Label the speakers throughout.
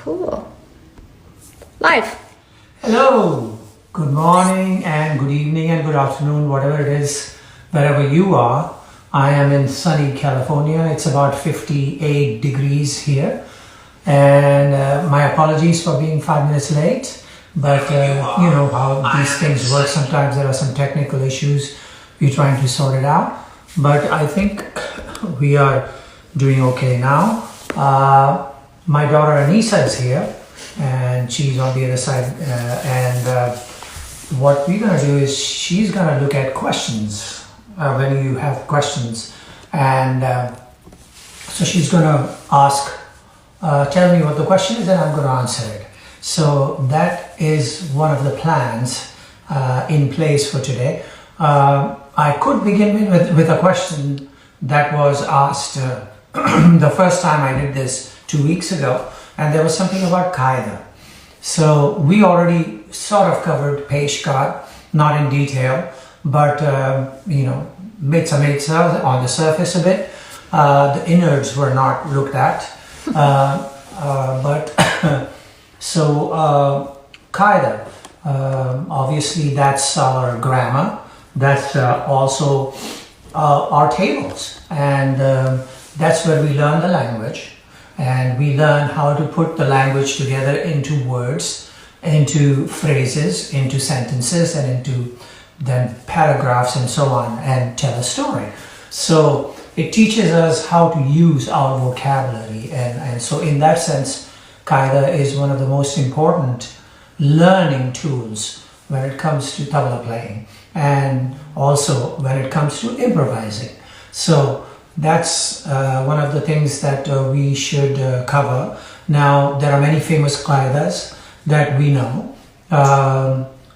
Speaker 1: Cool. Live.
Speaker 2: Hello. Good morning and good evening and good afternoon, whatever it is, wherever you are. I am in sunny California. It's about 58 degrees here. And my apologies for being 5 minutes late. But you know how these things work. Sometimes there are some technical issues. We're trying to sort it out. But I think we are doing okay now. My daughter Anisa is here. And she's on the other side. What we're going to do is she's going to look at questions when you have questions. And so she's going to ask, tell me what the question is and I'm going to answer it. So that is one of the plans in place for today. I could begin with a question that was asked the first time I did this 2 weeks ago, and there was something about Qaeda. So we already sort of covered Peshkar, not in detail, but you know, bits on the surface a bit. The innards were not looked at, but so Qaeda, obviously that's our grammar. That's also our tables, and that's where we learn the language, and we learn how to put the language together into words, into phrases, into sentences, and into then paragraphs and so on, and tell a story. So it teaches us how to use our vocabulary, and so in that sense, Qaeda is one of the most important learning tools when it comes to tabla playing, and also when it comes to improvising. So that's one of the things that we should cover. Now, there are many famous qaidas that we know.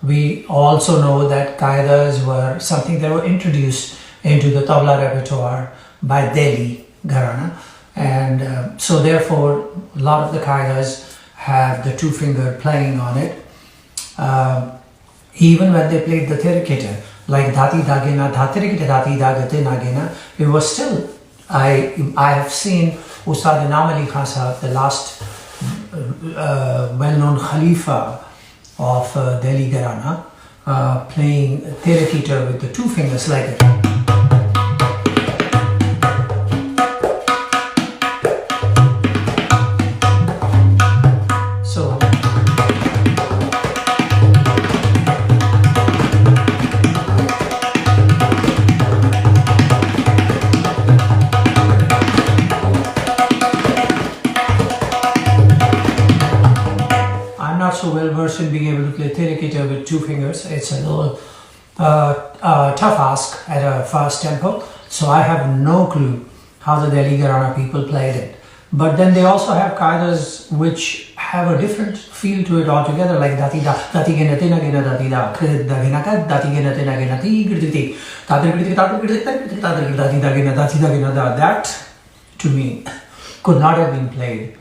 Speaker 2: We also know that qaidas were something that were introduced into the tabla repertoire by Delhi Gharana. And so therefore, a lot of the qaidas have the two-finger playing on it. Even when they played the Tirikita, like Dhati Dagena, Dhatirikita Dhati Dagate Nagena, it was still, I have seen Ustad Ali Khan Sahab, the last well-known Khalifa of Delhi Gharana, playing Tirikita with the two fingers like it. So well versed in being able to play Tirikita with two fingers. It's a little tough ask at a fast tempo. So I have no clue how the Delhi Gharana people played it. But then they also have qaidas which have a different feel to it altogether, like Dati da, Dati gena tina gena Dati da, Krid da gena ka, Dati gena tina gena ti, Griditi, Tadir Griditi, Tadir Griditi, Tadir Dati da gena, Dati da gena da. That, to me, could not have been played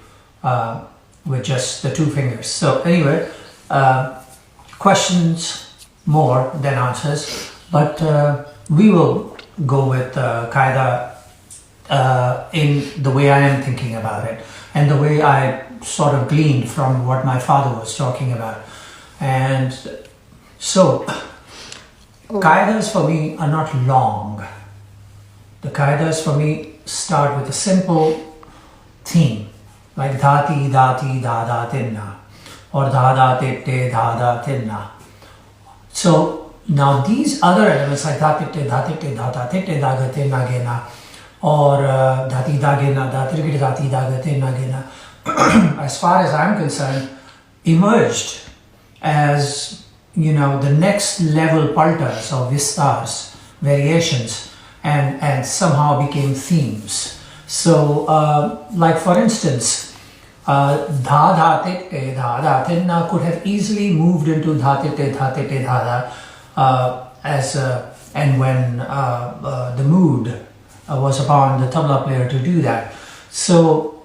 Speaker 2: with just the two fingers. So anyway, questions more than answers, but we will go with Qaeda in the way I am thinking about it, and the way I sort of gleaned from what my father was talking about. And so Qaedas for me are not long. The Qaedas for me start with a simple theme, like dhati, dhati, dha, tinna, or dha, dha, titte, dha, tinna. So now these other elements like dha, titte, dha, titte, dha, gate, nagena, or dhati, da, gena, dha, tirikita, dhati, da, gate, nagena, as far as I'm concerned, emerged as, you know, the next level paltas or vistars, variations, and somehow became themes. So, like for instance, dha dha titte dha dha tinna could have easily moved into dha titte dha dha as and when the mood was upon the tabla player to do that. So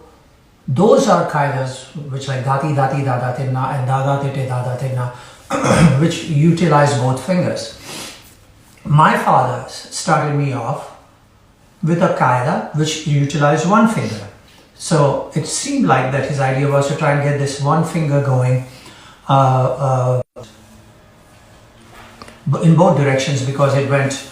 Speaker 2: those are qaidas which like dhati dhati dha dha tinna and dha dha titte dha dha tinna which utilize both fingers. My fathers started me off with a qaida which utilized one finger. So it seemed like that his idea was to try and get this one finger going in both directions, because it went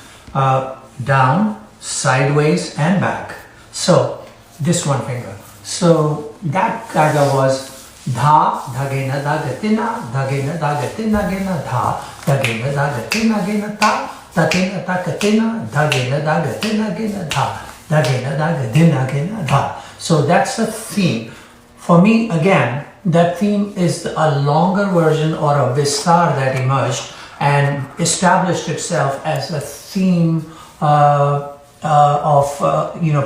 Speaker 2: down, sideways and back. So this one finger. So that kaida was dha dhagena dagatina dhagena dagatina gena dha dhagena dagatina gena ta tatina takatina dhagena dagatina gena dha dhagena dagadina gena dha. So that's the theme. For me, again, that theme is a longer version or a vistar that emerged and established itself as a theme of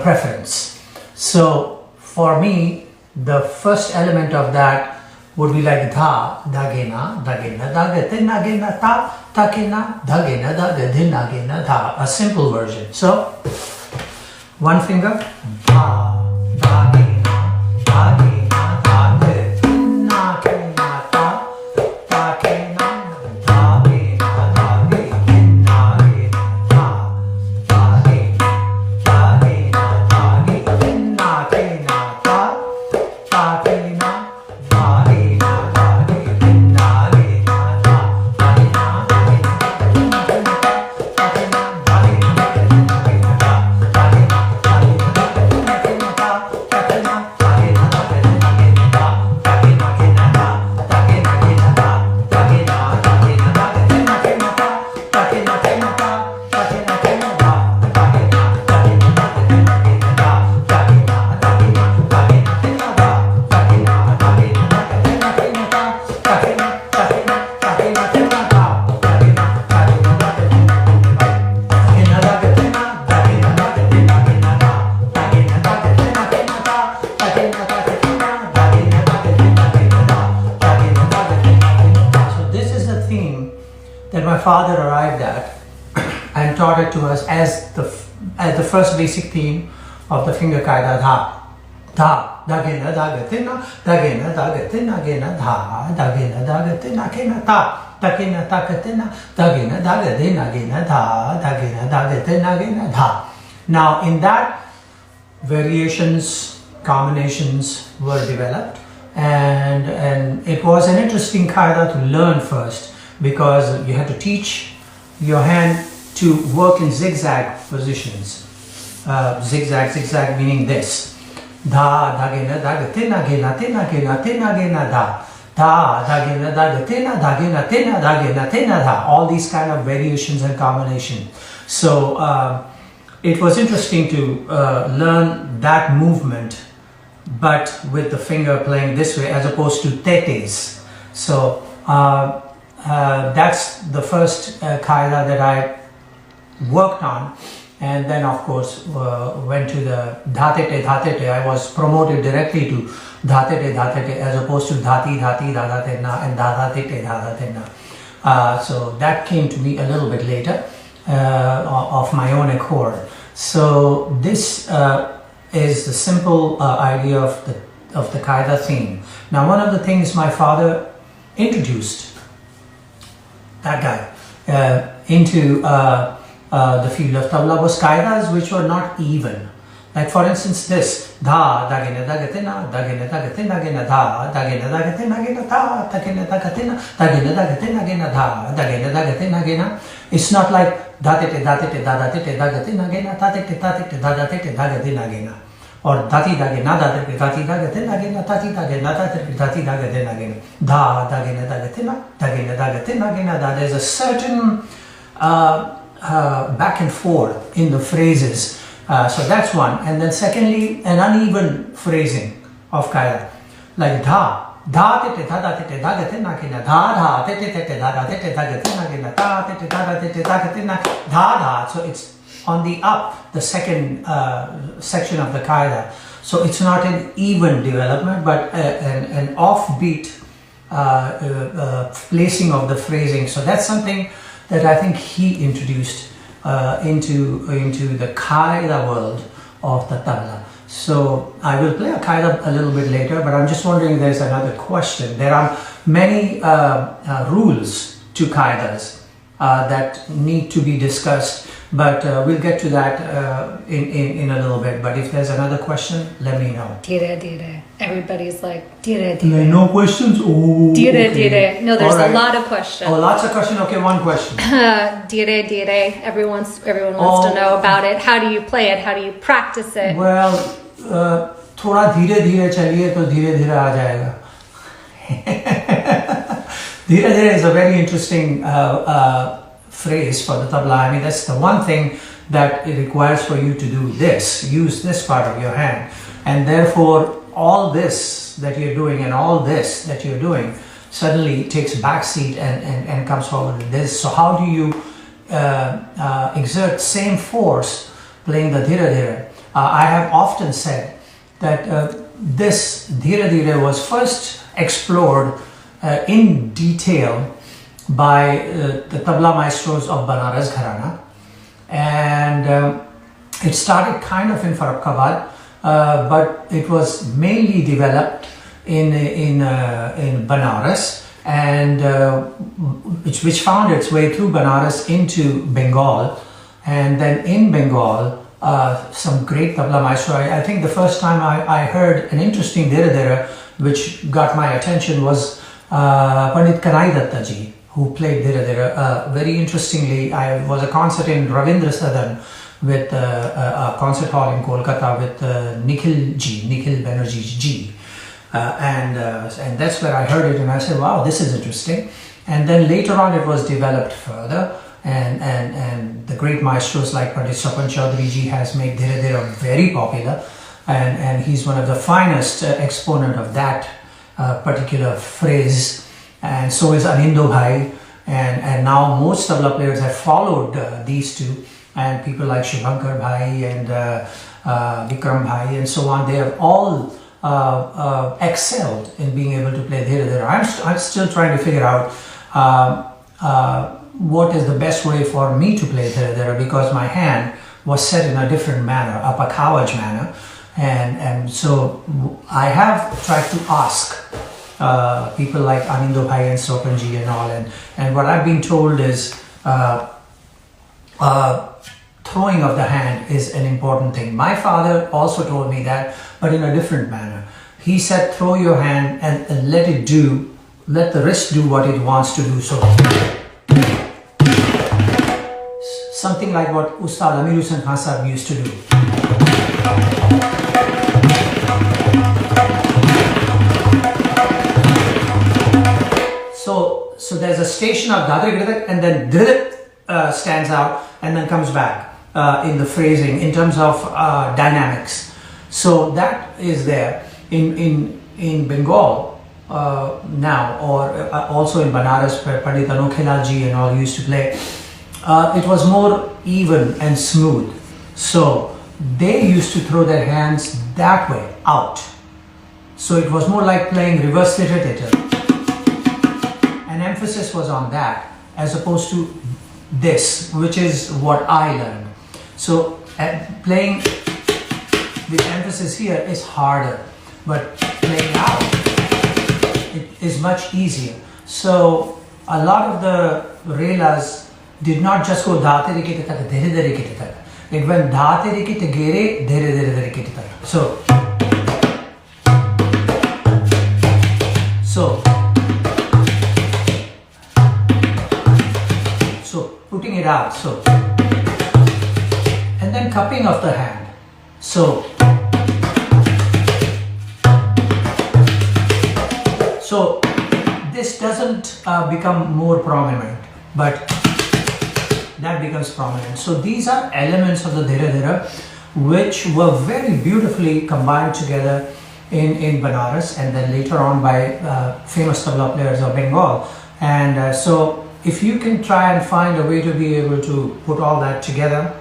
Speaker 2: preference. So for me, the first element of that would be like dha dhagena dhagena dhagatina gena ta takena dhagena dhagadina gena dha, a simple version. So one finger, dha dhagena dhagena dhagatina gena ta takena dhagena dhagena gena dha dhagena dhagena dhagena gena ta takena dhagena dhagena gena dha my father arrived at and taught it to us as the first basic theme of the finger kaida dha. Dha dhagena dhagatina dhagena dhagatina gena dha dhagena dhagatina gena ta takena takatina dhagena dhagadina gena dha dhagena dhagatina gena dha. Now in that, variations, combinations were developed, and it was an interesting kaida to learn first, because you had to teach your hand to work in zigzag positions. Zigzag meaning this. Dha dhagena dhagatina gena tina gena tina gena dha. Dha dhagena dhagatina dhagena tina dhagena tina dha. All these kind of variations and combination. So it was interesting to learn that movement, but with the finger playing this way as opposed to tetes. So that's the first kaida that I worked on, and then of course went to the dhatete. I was promoted directly to dhatete as opposed to dhati dhadatena and dadhatete. So that came to me a little bit later of my own accord. So this is the simple idea of the kaida theme. Now, one of the things my father introduced, that guy, into the field of tabla was kaidas which were not even. Like for instance this, dha dhagena dhagatina dhagena dhagatina gena dha dhagena dhagatina gena ta takena dhagatina dhagena dhagatina gena dha dhagena dhagatina gena. It's not like dhatete dadatete dhagatina gena tatete dadatete dhagadina gena, or dhati dhagena dhati dhagatina gena tati dhagena dhati dhagadina gena. Dha dhagena dhagatina gena dha. There's a certain back and forth in the phrases. So that's one. And then secondly, an uneven phrasing of kaida, like dha tete dha tete dhagatina gena dha tete tete dha tete dhagatina gena ta tete dha tete dhagatina dha. So it's on the up, the second section of the kaida. So it's not an even development, but an offbeat placing of the phrasing. So that's something that I think he introduced into the kaida world of the tabla. So I will play a kaida a little bit later, but I'm just wondering, there's another question. There are many rules to kaidas, that need to be discussed, but we'll get to that in a little bit. But if there's another question, let me know.
Speaker 1: Dire dire. Everybody's like dire dire.
Speaker 2: No questions? Oh,
Speaker 1: Dire
Speaker 2: okay.
Speaker 1: dire. No, there's
Speaker 2: All right.
Speaker 1: a lot of questions.
Speaker 2: Oh, lots of questions. Okay, one question.
Speaker 1: Dire dire. Everyone wants to know about it. How do you play it? How do you practice it?
Speaker 2: Well, थोड़ा धीरे धीरे चलिए तो धीरे धीरे आ जाएगा. Dhira dhira is a very interesting phrase for the tabla. I mean, that's the one thing that it requires for you to do this, use this part of your hand. And therefore, all this that you're doing and all this that you're doing suddenly takes a backseat and comes forward with this. So how do you exert same force playing the dhira dhira? I have often said that this dhira dhira was first explored in detail by the tabla maestros of Banaras Gharana, and it started kind of in Farrukhabad, but it was mainly developed in Banaras, and which found its way through Banaras into Bengal, and then in Bengal some great tabla maestro. I think the first time I heard an interesting dhira dhira which got my attention was Pandit Kanai Datta ji, who played dhira dhira. Very interestingly, I was a concert in Ravindra Sadan with a concert hall in Kolkata with Nikhil Banerjee ji, and that's where I heard it, and I said, wow, this is interesting. And then later on it was developed further, and the great maestros like Pandit Sapan Chaudhary ji has made dhira dhira very popular, and he's one of the finest exponent of that particular phrase, and so is Anindo Bhai, and now most tabla players have followed these two, and people like Shubhankar Bhai and Vikram Bhai and so on. They have all excelled in being able to play dhira dhira. I'm still trying to figure out what is the best way for me to play dhira dhira, because my hand was set in a different manner, a pakawaj manner. And so I have tried to ask people like Anindo Bhai and Sopanji and all, and what I've been told is throwing of the hand is an important thing. My father also told me that, but in a different manner. He said throw your hand and let the wrist do what it wants to do. So something like what Ustad Amir Hussain Khan Sahab used to do. So there's a station of dadrik and then dhrik stands out and then comes back in the phrasing in terms of dynamics. So that is there in Bengal now, or also in Banaras where Pandit Anokhelal ji and all used to play. It was more even and smooth. So they used to throw their hands that way out. So it was more like playing reverse litter. And emphasis was on that as opposed to this, which is what I learned. So playing with emphasis here is harder, but playing out it is much easier. So a lot of the relas did not just go dhate rikite tak dhere dhere rikite tak. It went dhate rikite gere dhere dhere dhere rikite tak. So putting it out, so, and then cupping of the hand. So this doesn't become more prominent, but that becomes prominent. So these are elements of the dhira dhira which were very beautifully combined together in Banaras, and then later on by famous tabla players of Bengal. And so if you can try and find a way to be able to put all that together,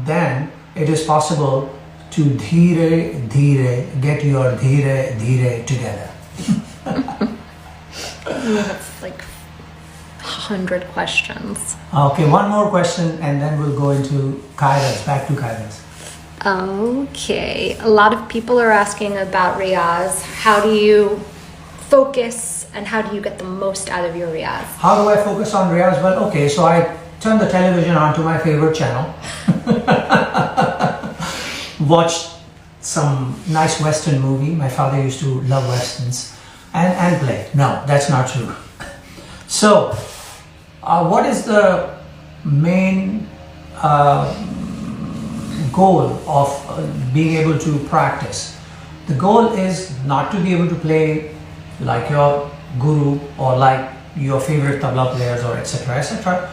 Speaker 2: then it is possible to dhire dhire get your dhire dhire together.
Speaker 1: That's like 100 questions.
Speaker 2: Okay, one more question and then we'll go into Kaidas, back to Kaidas.
Speaker 1: Okay, a lot of people are asking about Riyaz. How do you focus and how do you get the most out of your riyaz?
Speaker 2: How do I focus on riyaz? Well, okay, so I turn the television on to my favorite channel, watch some nice Western movie. My father used to love Westerns, and play. No, that's not true. So, what is the main goal of being able to practice? The goal is not to be able to play like your guru or like your favorite tabla players or etc. etc.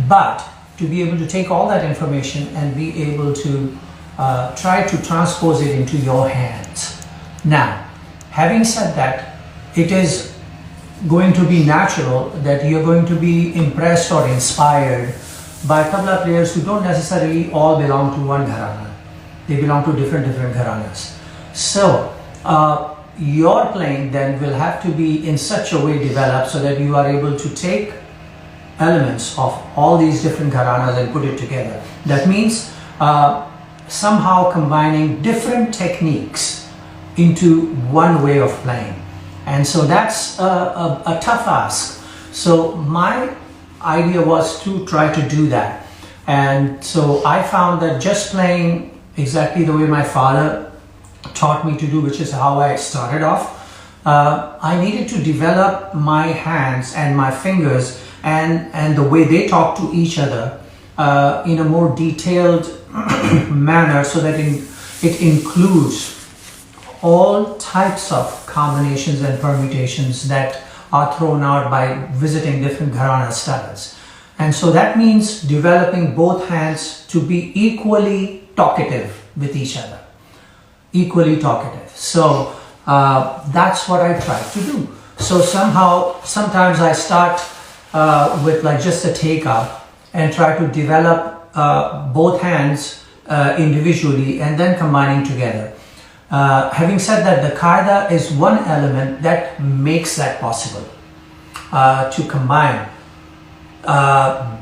Speaker 2: But to be able to take all that information and be able to try to transpose it into your hands. Now, having said that, it is going to be natural that you're going to be impressed or inspired by tabla players who don't necessarily all belong to one gharana. They belong to different gharanas. So your playing then will have to be in such a way developed so that you are able to take elements of all these different gharanas and put it together. That means somehow combining different techniques into one way of playing. And so that's a tough ask. So my idea was to try to do that. And so I found that just playing exactly the way my father taught me to do, which is how I started off, I needed to develop my hands and my fingers and the way they talk to each other in a more detailed manner, so that it includes all types of combinations and permutations that are thrown out by visiting different gharana styles. And so that means developing both hands to be equally talkative with each other, equally talkative. So that's what I try to do. So sometimes I start with like just a takeout and try to develop both hands individually and then combining together. Having said that, the qaida is one element that makes that possible, to combine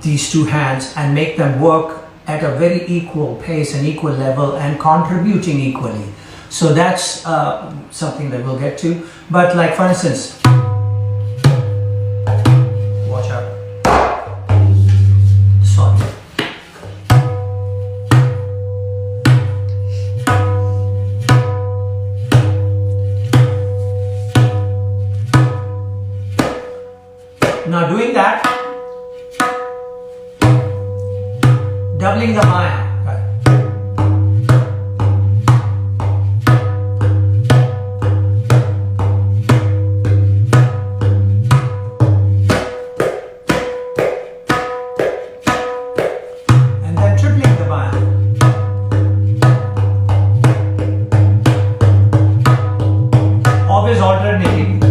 Speaker 2: these two hands and make them work at a very equal pace and equal level and contributing equally. So that's something that we'll get to. But like for instance, watch out. Sorry. Now doing that, doubling the maya. And then tripling the maya. Always alternating.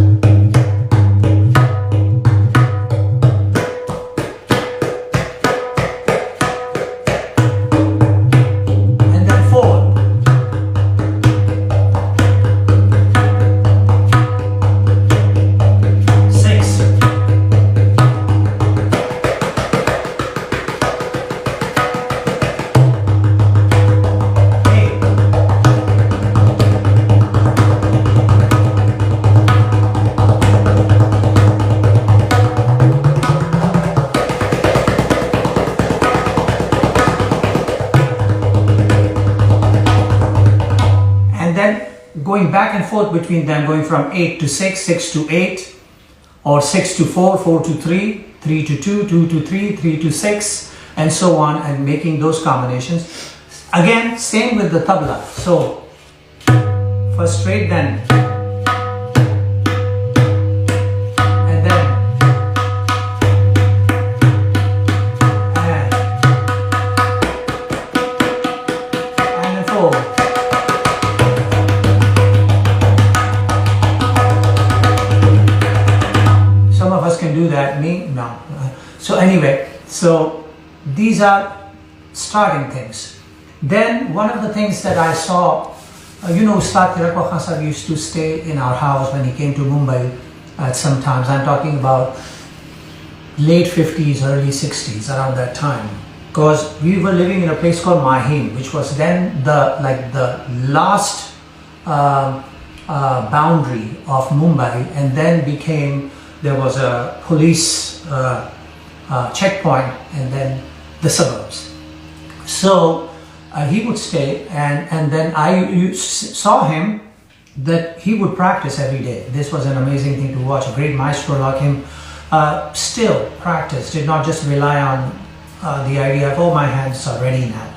Speaker 2: Going back and forth between them, going from 8 to 6, 6 to 8, or 6 to 4, 4 to 3, 3 to 2, 2 to 3, 3 to 6, and so on, and making those combinations. Again, same with the tabla. So, first straight, then, and then, and then 4. Some of us can do that, me, no. So anyway, so these are starting things. Then one of the things that I saw, Ustad Zakir Hussain used to stay in our house when he came to Mumbai at some times. I'm talking about late 50s, early 60s, around that time. Because we were living in a place called Mahim, which was then the last boundary of Mumbai, and then there was a police checkpoint, and then the suburbs. So he would stay, and then I saw him that he would practice every day. This was an amazing thing to watch. A great maestro like him still practiced, did not just rely on the idea of, oh, my hands are ready now.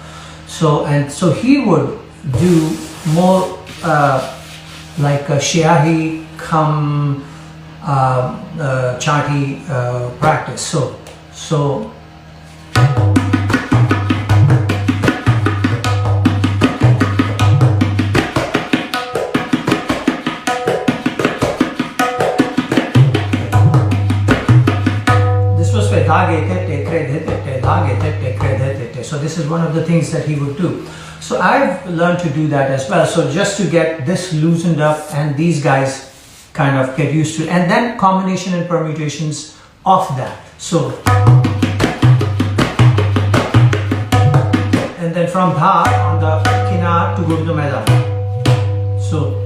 Speaker 2: So he would do more like a Shiahi come Chati practice. So so this is one of the things that he would do. So I've learned to do that as well. So just to get this loosened up and these guys kind of get used to it, and then combination and permutations of that. So and then from Dhar on the Kinar to go to the Maidan. So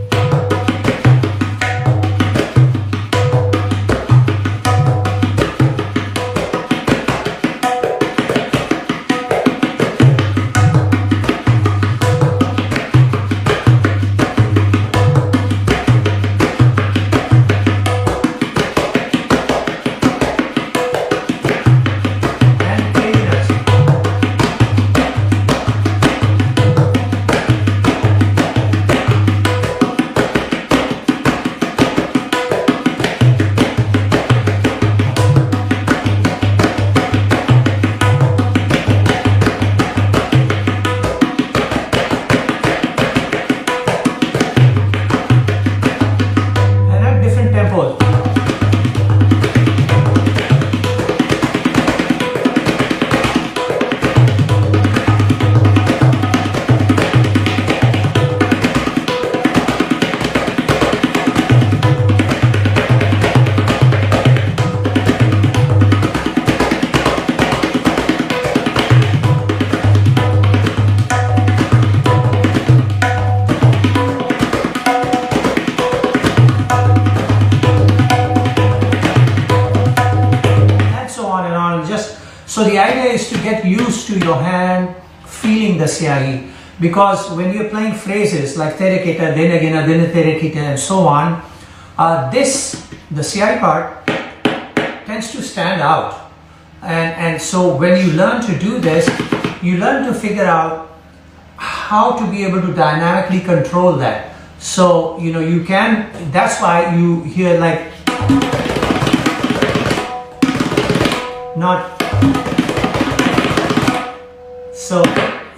Speaker 2: So the idea is to get used to your hand feeling the siahi, because when you're playing phrases like tere kita, dene gina, dene tere kita, and so on, the siahi part tends to stand out. And so when you learn to do this, you learn to figure out how to be able to dynamically control that. So, you can, that's why you hear like, not, so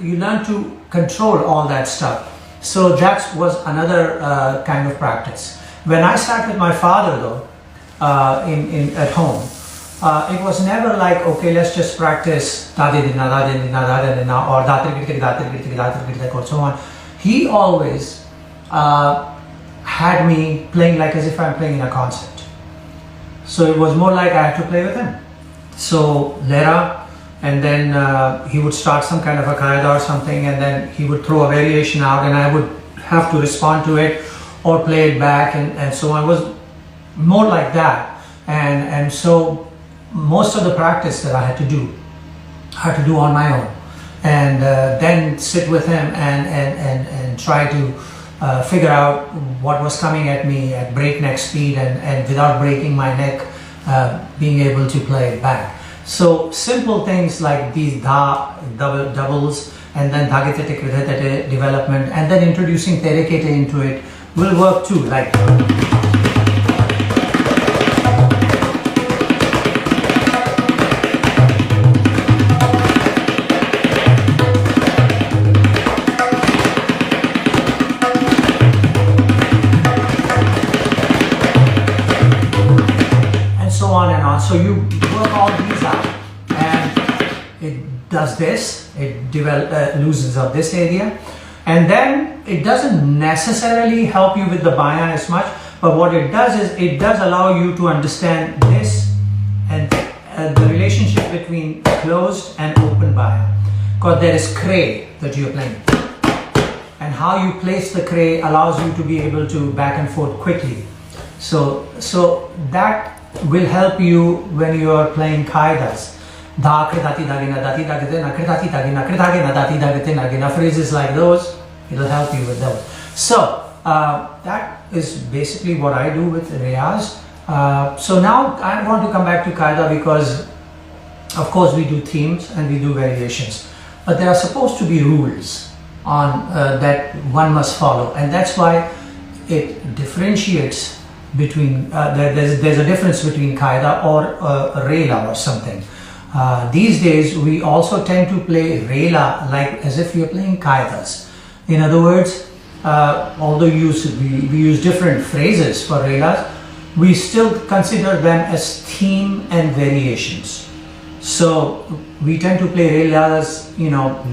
Speaker 2: you learn to control all that stuff. So that was another kind of practice. When I sat with my father though, at home, it was never like, okay, let's just practice or so on. He always had me playing like as if I'm playing in a concert. So it was more like I had to play with him. So Lera, and then he would start some kind of a qaida or something, and then he would throw a variation out, and I would have to respond to it or play it back, and so on. It was more like that. And so most of the practice that I had to do on my own, and then sit with him and try to figure out what was coming at me at breakneck speed, and without breaking my neck, being able to play it back. So simple things like these doubles, and then dhagete development, and then introducing terekete into it will work too. Like on and on. So you work all these out, and it does this, it loosens up this area, and then it doesn't necessarily help you with the bayan as much, but what it does is it does allow you to understand this and the relationship between closed and open bayan, because there is kray that you're playing. and how you place the kray allows you to be able to back and forth quickly. So that will help you when you are playing kaidas. Phrases like those, it'll help you with those. So that is basically what I do with riyaz. So now I want to come back to qaida, because of course we do themes and we do variations, but there are supposed to be rules on that one must follow, and that's why it differentiates between there's a difference between qaida or rela or something. These days we also tend to play rela like as if you're playing qaidas. In other words, although we use different phrases for relas, we still consider them as theme and variations. So we tend to play relas,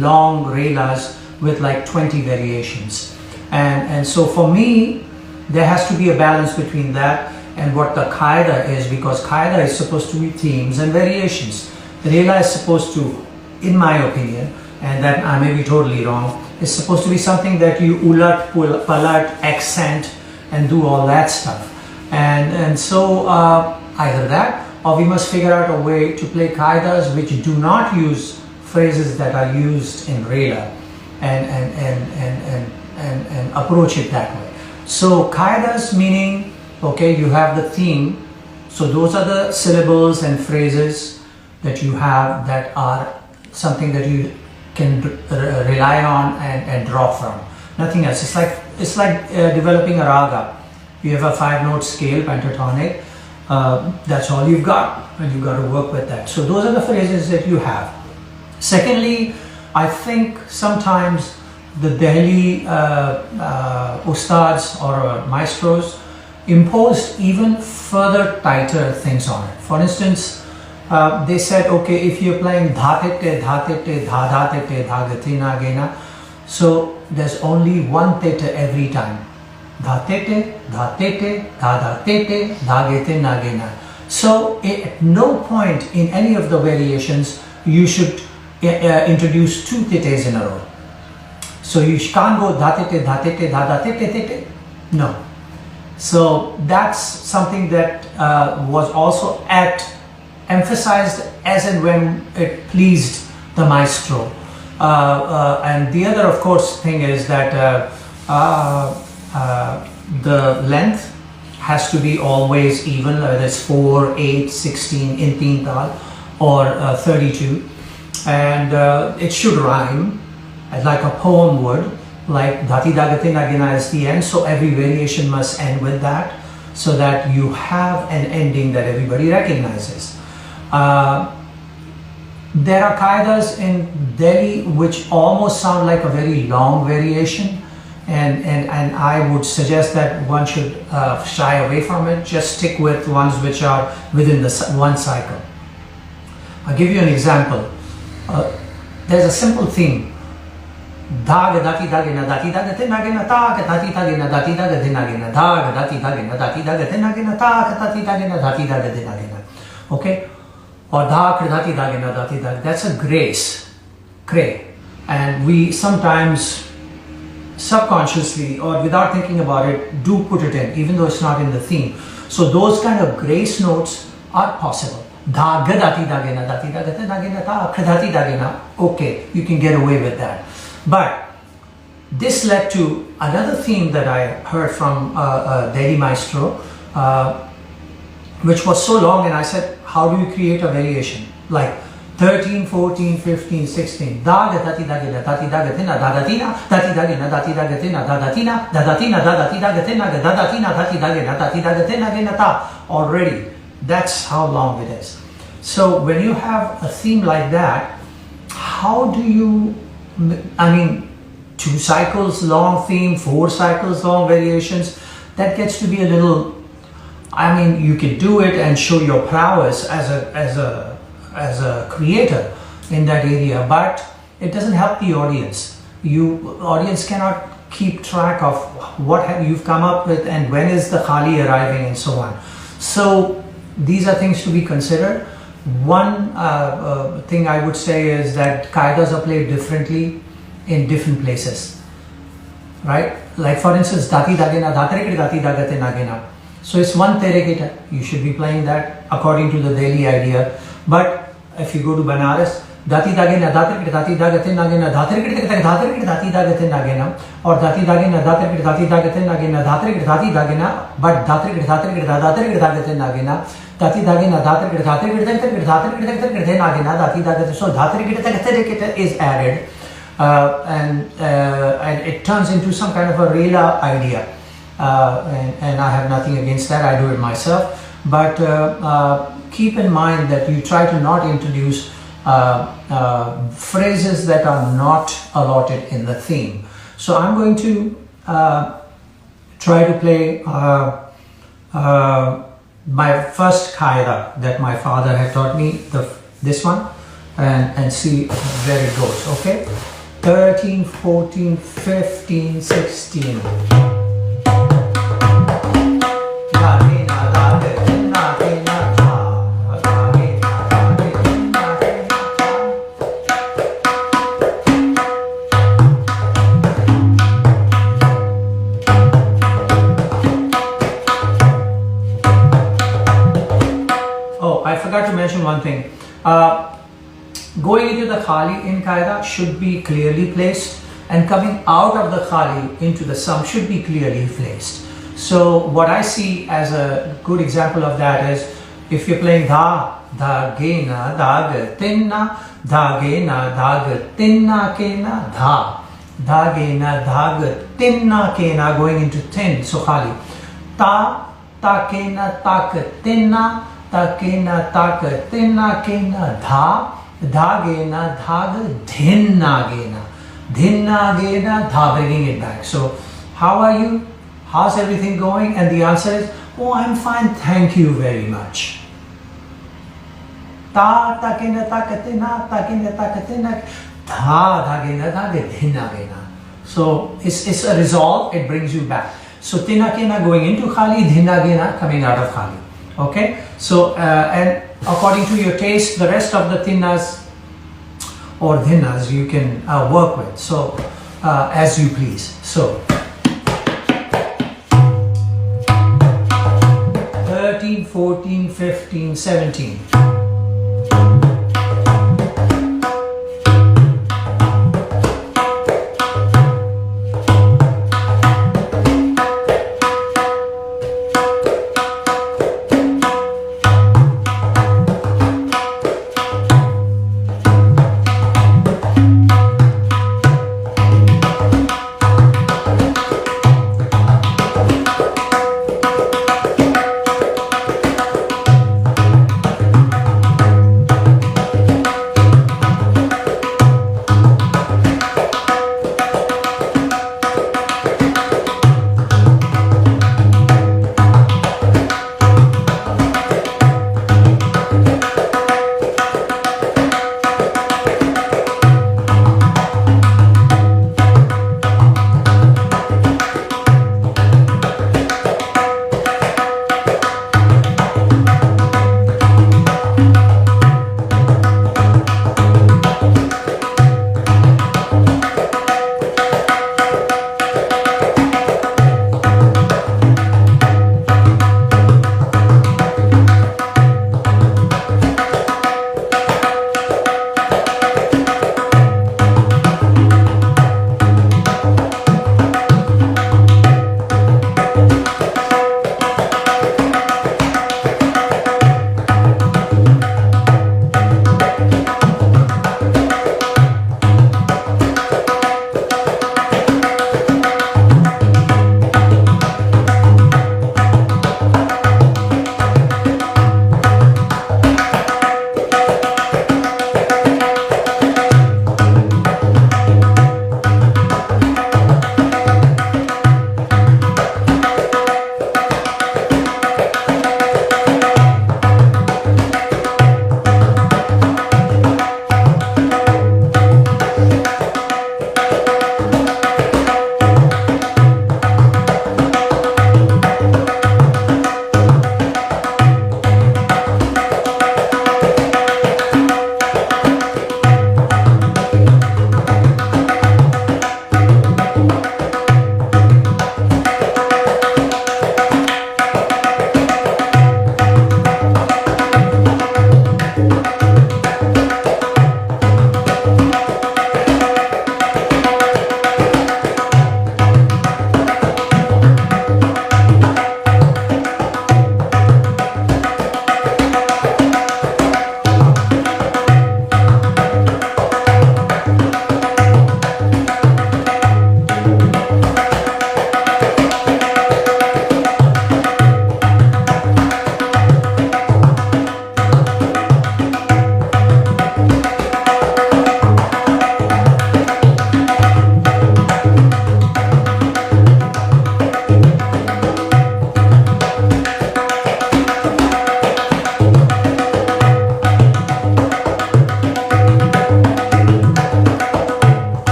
Speaker 2: long relas with like 20 variations. And so for me, there has to be a balance between that and what the qaida is, because qaida is supposed to be themes and variations. Rela is supposed to, in my opinion, and that I may be totally wrong, is supposed to be something that you ulat, palat, accent, and do all that stuff. And so either that, or we must figure out a way to play qaidas which do not use phrases that are used in rela, and approach it that way. So qaidas meaning, okay, you have the theme, so those are the syllables and phrases that you have that are something that you can rely on and draw from. Nothing else. It's like developing a raga. You have a 5-note scale, pentatonic. That's all you've got, and you've got to work with that. So those are the phrases that you have. Secondly, I think sometimes the Delhi ustads or maestros imposed even further tighter things on it. For instance, they said, okay, if you're playing dha-te-te, dha-te-te, dha-dha-te-te, dha-ga-te-na-ge-na, so there's only one tete every time. Dha-te-te, dha-te-te, dha-dha-te-te, dha-ge-te-na-ge-na. So at no point in any of the variations you should introduce 2 tetes in a row. So you can't go dha-te-te, dha-te-te, dha-dha-te-te-te-te. No. So that's something that was also emphasized as and when it pleased the maestro. And the other, of course, thing is that the length has to be always even, whether it's 4, 8, 16 in teen tal or 32, and it should rhyme like a poem would, like dhati dagate nagina is the end, so every variation must end with that, so that you have an ending that everybody recognizes. There are qaidas in Delhi which almost sound like a very long variation, and I would suggest that one should shy away from it. Just stick with ones which are within the one cycle. I'll give you an example. There's a simple theme. Dhag dati dagena dati dagate nagena tak dati dagena dati dagate nagena dhag dati dagena dati dagate nagena tak dati dagena dati dagate nagena. Okay? Or dhak dati dagena dati dag. That's a grace, kray, and we sometimes subconsciously or without thinking about it do put it in, even though it's not in the theme. So those kind of grace notes are possible. Dhag dati dagena dati dagate nagena tak dati dagena. Okay, you can get away with that. But this led to another theme that I heard from Delhi maestro, which was so long, and I said, how do you create a variation? Like 13, 14, 15, 16. Da dati dagena dati dagatina dadatina dati dagena dati dagatina dadatina dadatina dati dagatina dadatina dati dagena dati dagatina genata. Already, that's how long it is. So when you have a theme like that, how do you, I mean, 2 cycles long theme, 4 cycles long variations, that gets to be a little, I mean, you could do it and show your prowess as a creator in that area, but it doesn't help the audience. Audience cannot keep track of what you've come up with and when is the khali arriving and so on. So these are things to be considered. One thing I would say is that qaidas are played differently in different places. right? Like for instance, dati dagena, datarikit dati dagate nagena. So it's one terekita. You should be playing that according to the Delhi idea. But if you go to Banaras, dati dagena, datarikit dati dagate nagena, datarikit dati dagate nagena, or dati dagena, datarikit dati dagate nagena, datarikit dati dagena, but datarikit dagate nagena, dati dagena, datarikit nagena, dati dagate. So datarikit is added. And it turns into some kind of a Rela idea, and I have nothing against that. I do it myself, but keep in mind that you try to not introduce phrases that are not allotted in the theme. So I'm going to try to play my first kaida that my father had taught me, this one, and see where it goes. Okay. 13, 14, 15, 16. Oh, I forgot to mention one thing. Going into the khali in qaida should be clearly placed, and coming out of the khali into the sum should be clearly placed. So what I see as a good example of that is if you're playing da, da, ge, na, dag, tin, na, da, ge, na, dag, tin, na, ke, na, da, da, ge, na, dag, tin, na, ke, na, going into tin, so khali. Ta, ta, ke, na, tak, tin, na, ta, ke, na, tak, tin, na, ke, na, dha, dhagena, dhag, dhinnagena, dhinnagena, dha, bringing it back. So, how are you? How's everything going? And the answer is, oh, I'm fine, thank you very much. Ta, takena, takatena, takena, takatena, dha, dhagena, dhag, dhinnagena. So, it's a resolve, it brings you back. So, tinakena going into khali, dhinnagena coming out of khali. Okay? So, and according to your taste, the rest of the tinnas or dhinnas you can work with. So, as you please. So, 13, 14, 15, 17.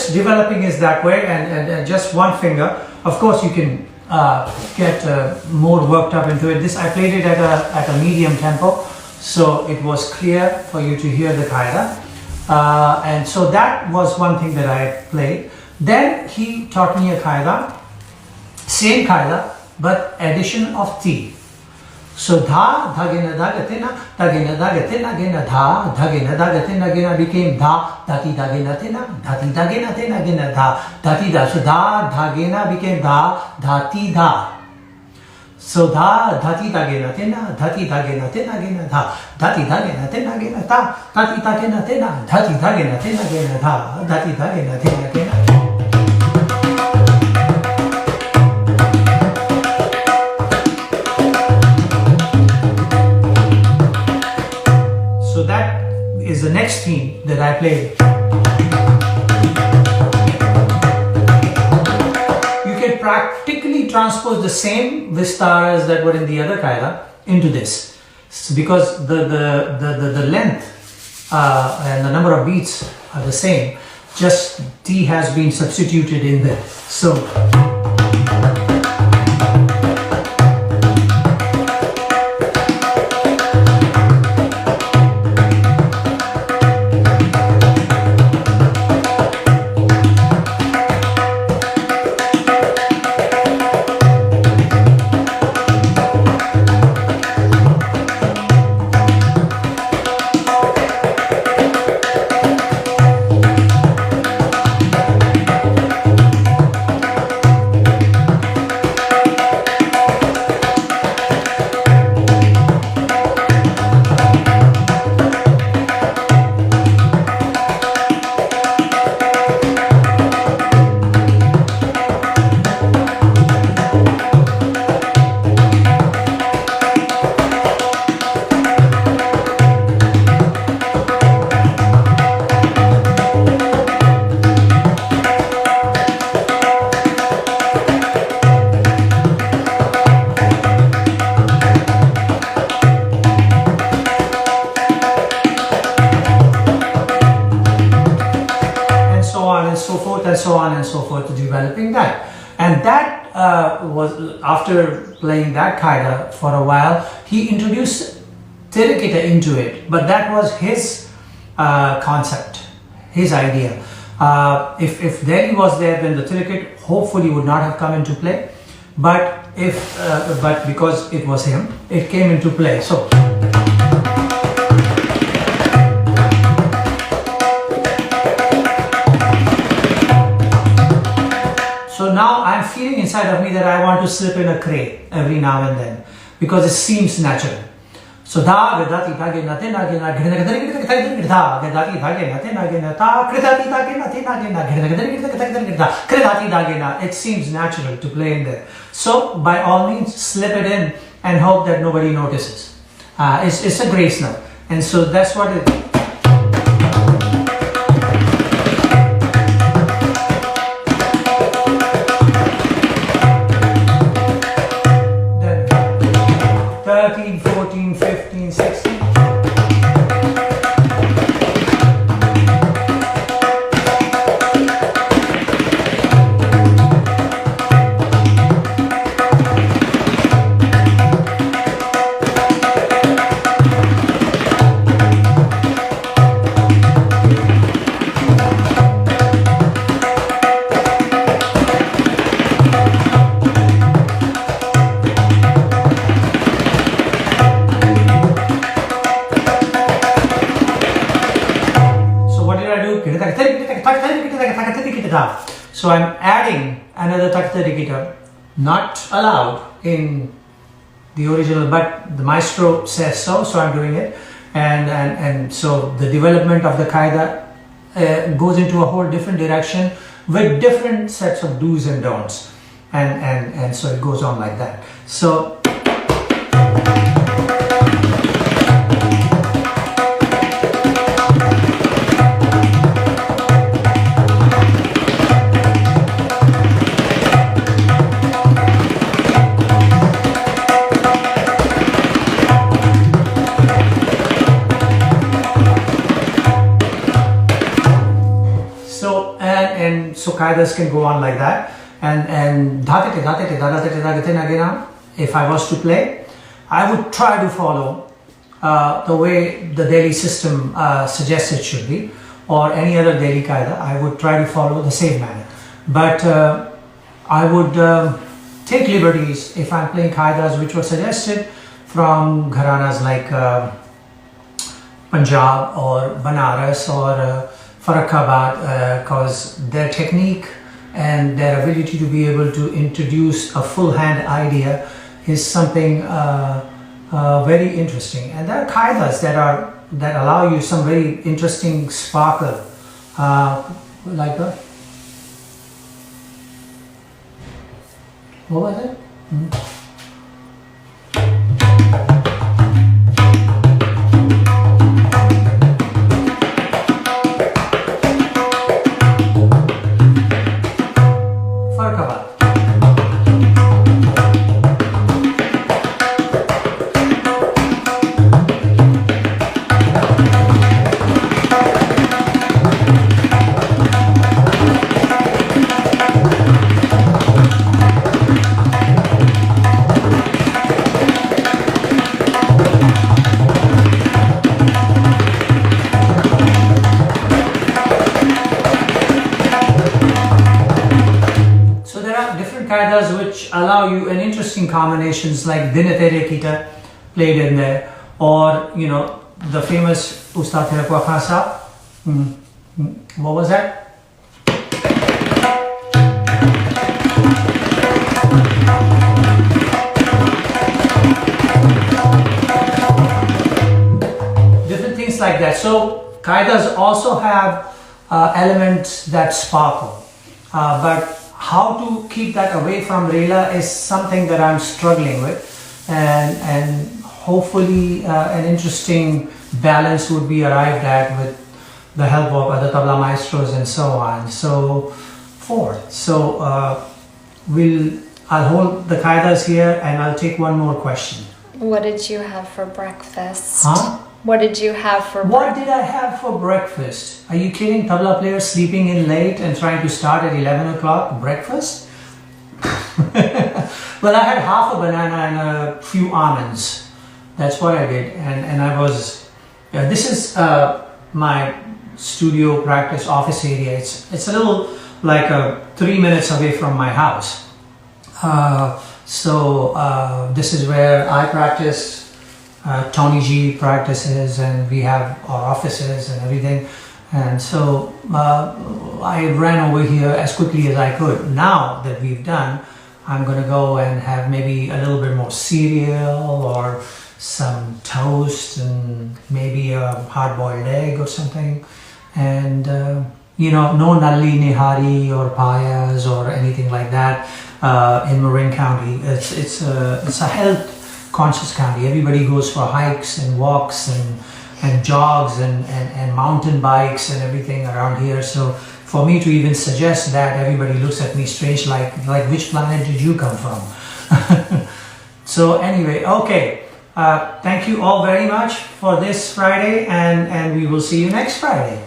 Speaker 2: this developing is that way, and just one finger. Of course, you can get more worked up into it. This I played it at a medium tempo, so it was clear for you to hear the qaida. And so that was one thing that I played. Then he taught me a qaida, same qaida, but addition of ti. So dha, dhagena, dhagatina, dhagena, dhagatina, gena, dha, dhagena, dhagatina, gena became dha, dhati, dhagena, tina, dhati, dhagena, tina, gena, dha, dhati, dha. So dha, dhagena became dha, dhati, dha. So dha, dhati, dhagena, tina, dhati, dhagena, tina, gena, dha, dhati, dhagena, tina, gena, dha, dhati, dhagena, tina, dhati, dhagena, tina, gena, dha, dhati, dhagena, tina, gena. So that is the next theme that I played. You can practically transpose the same vistaras that were in the other qaida into this, because the length and the number of beats are the same, just T has been substituted in there. So developing that, and that was after playing that qaida for a while. He introduced tirikita into it, but that was his concept, his idea. If Delhi was there, then the tirikit hopefully would not have come into play. But but because it was him, it came into play. So now I'm feeling inside of me that I want to slip in a kray every now and then, because it seems natural. So da gadati dhage na te na gena ghena gadari gita gadari da gadati dhage na te na gena ta kridati dhage na te na gena ghena gadari gita gadari da kridati dhage na. It seems natural to play in there. So by all means, slip it in and hope that nobody notices. It's a grace note, and so that's what it is. So I'm adding another taktarikita, not allowed in the original, but the maestro says so, so I'm doing it. And so the development of the qaida goes into a whole different direction with different sets of do's and don'ts. And so it goes on like that. So kaidas can go on like that. And if I was to play, I would try to follow the way the Delhi system suggests it should be, or any other Delhi qaida. I would try to follow the same manner. But I would take liberties if I'm playing qaidas which were suggested from gharanas like Punjab or Banaras or Farrukhabad, because their technique and their ability to be able to introduce a full hand idea is something very interesting. And there are qaidas that allow you some very interesting sparkle, like a, what was it? Farrukhabad. Qaidas which allow you an interesting combinations like Din Tere Kita played in there, or you know the famous Ustad Zakir Hussain. What was that? Different things like that. So qaidas also have elements that sparkle, but how to keep that away from Rela is something that I'm struggling with, and hopefully an interesting balance would be arrived at with the help of other tabla maestros and so on, so forth. So I'll hold the qaidas here and I'll take one more question.
Speaker 1: What did you have for breakfast?
Speaker 2: Huh?
Speaker 1: What did you have for
Speaker 2: What did I have for breakfast? Are you kidding? Tabla players sleeping in late and trying to start at 11 o'clock breakfast? Well, I had half a banana and a few almonds. That's what I did. And I was, this is my studio practice office area. It's a little like 3 minutes away from my house. So this is where I practice. Tony G practices, and we have our offices and everything, and so I ran over here as quickly as I could. Now that we've done, I'm gonna go and have maybe a little bit more cereal or some toast and maybe a hard-boiled egg or something, and you know, no nalli nihari or payas or anything like that in Marin County. It's a health conscious county. Everybody goes for hikes and walks and jogs and mountain bikes and everything around here. So for me to even suggest that, everybody looks at me strange, like which planet did you come from? So anyway, okay. Thank you all very much for this Friday, and we will see you next Friday.